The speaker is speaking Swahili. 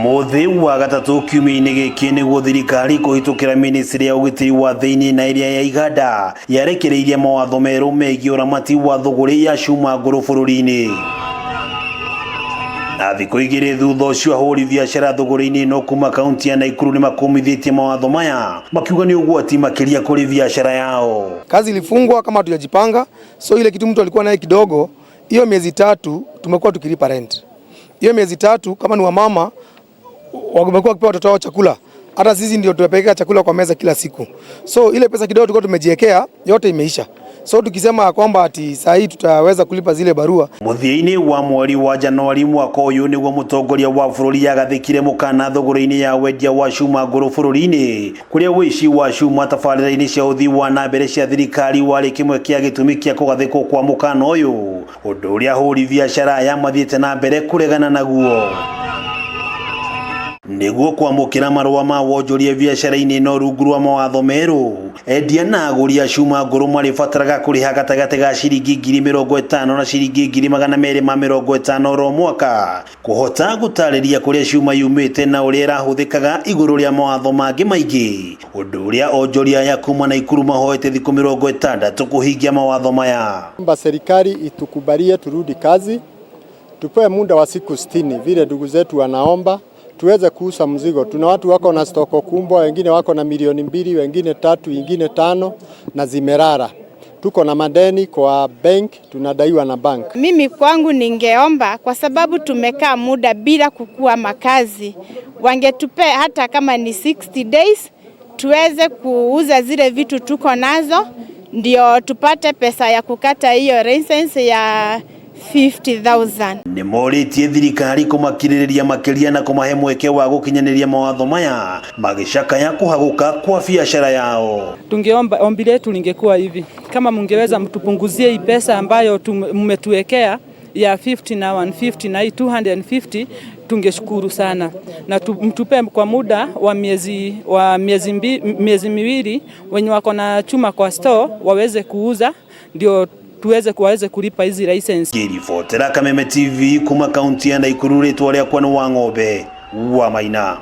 umuthi wa gatatu kiumia-inĩ gĩkĩ nĩguo thirikari kũhĩtũkĩra ministry ya ugitiri wa thiini na aria ya iganda yarekereirie mawatho meru megiĩ ũramati wa thuguri ya cuma nguru bũrũri-inĩ. Na thikũ igĩrĩ thutha ũcio ahũri biacara thuguri-inĩ no kuma kaunti ya Naikuru nĩ makumithĩtie mawatho maya makiuga nĩ ũgwati makĩria kũrĩ biacara yao. Kazi ilifungwa kama hatujajipanga, so ile kitu mtu alikuwa naye kidogo, hiyo miezi 3 tumekuwa tukilipa rent. Hiyo miezi 3 kama ni wamama wamekuwa wakipewa watoto wao chakula. Hata sisi ndio tunapeleka chakula kwa meza kila siku. So ile pesa kidogo tulikuwa tumejiwekea yote imeisha. So tukisema kwamba ati saa hii tutaweza kulipa zile barua. Muthia-inĩ wa mweri wa Januari mwaka ũyũ nĩguo mũtongoria wa bũrũri yagathĩkire mũkana thũgũrĩ-inĩ ya wendia wa cuma nguru bũrũri-inĩ, kũrĩa wĩici wa cuma tabarĩra-inĩ cia ũthii wa na mbere cia thirikari warĩ kĩmwe kĩa gĩtũmi kĩa kũgathĩkwo kwa mũkana ũyũ, ũndũ ũrĩa ahũri biacara aya mathiĩte na mbere kũregana naguo. Nĩguo kwamũkĩra marua ma wonjoria biacara-inĩ no rungu rwa mawatho meru, endia na agũri a cuma nguru marĩbataraga kũrĩha gatagatĩ ga ciringi 50,000 na ciringi 250,000 ro mwaka kũhota gũtarĩria kũrĩa cuma yumĩte na ũrĩa ĩrahũthĩkaga igũrũ rĩa mawatho mangĩ maingĩ, ũndũ ũrĩa onjoria ya kuuma Naikuru mahoete thikũ 60 kũhingia mawatho maya. Serikali itukubalie turudi kazi, tupewe muda wa siku 60 vile ndugu zetu wanaomba tuweze kuuza mzigo. Tuna watu wako na stoko kubwa, wengine wako na milioni 2, wengine 3, wengine 5 na zimerara. Tuko na madeni kwa bank, tunadaiwa na bank. Mimi kwangu ningeomba kwa sababu tumekaa muda bila kukua makazi. Wangetupe hata kama ni 60 days tuweze kuuza zile vitu tuko nazo ndio tupate pesa ya kukata hiyo license ya 50,000. Nĩ morĩtie thirikari kũmakirĩrĩria makĩria na kũmahe mweke wa gũkinyanĩria mawatho maya magĩcakaya kũhagũka kwa biashara yao. Tungeomba ombi letu lingekuwa hivi, kama mungeweza mtupunguzie hii pesa ambayo mmetuwekea ya 50 na 150 na 250 tungeshukuru sana, na mtupe kwa muda wa miezi miwili wenye wako na chuma kwa store waweze kuuza ndio tuweze kulipa hizi license. Kiribotera Kameme TV kuma kaunti ya Naikuru, rĩtwa rĩakwa nĩ Wang'ombe wa Maina.